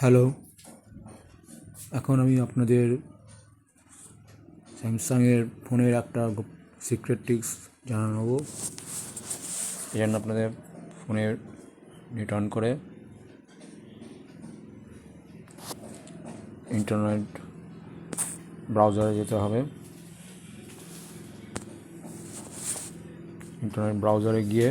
Hello, এখন আমি আপনাদের স্যামসাংয়ের ফোনের একটা সিক্রেট টিপস জানাবো। এই জন্য আপনাদের ফোনের নেট অন করে ইন্টারনেট ব্রাউজারে যেতে হবে। ইন্টারনেট ব্রাউজারে গিয়ে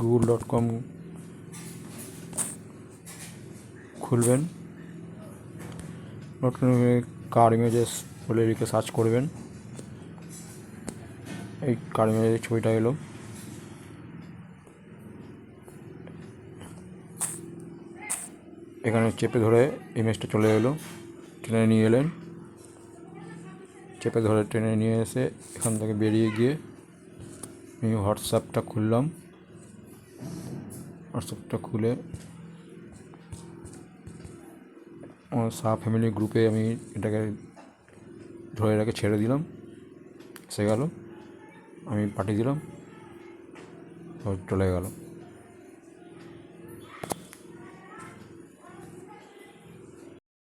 google.com খুলবেন। কার ইমেজেস বলে লিখে সার্চ করবেন। এই কার ইমেজের ছবিটা এলো। এখানে চেপে ধরে ইমেজটা চলে এলো, টেনে নিয়ে এলেন। চেপে ধরে টেনে নিয়ে এসে এখান থেকে বেরিয়ে গিয়ে আমি হোয়াটসঅ্যাপটা খুললাম। হোয়াটসঅ্যাপটা খুলে আমার ফ্যামিলি গ্রুপে আমি এটাকে ধরে ছেড়ে দিলাম। এসে গেল, আমি পাঠিয়ে দিলাম, চলে গেল।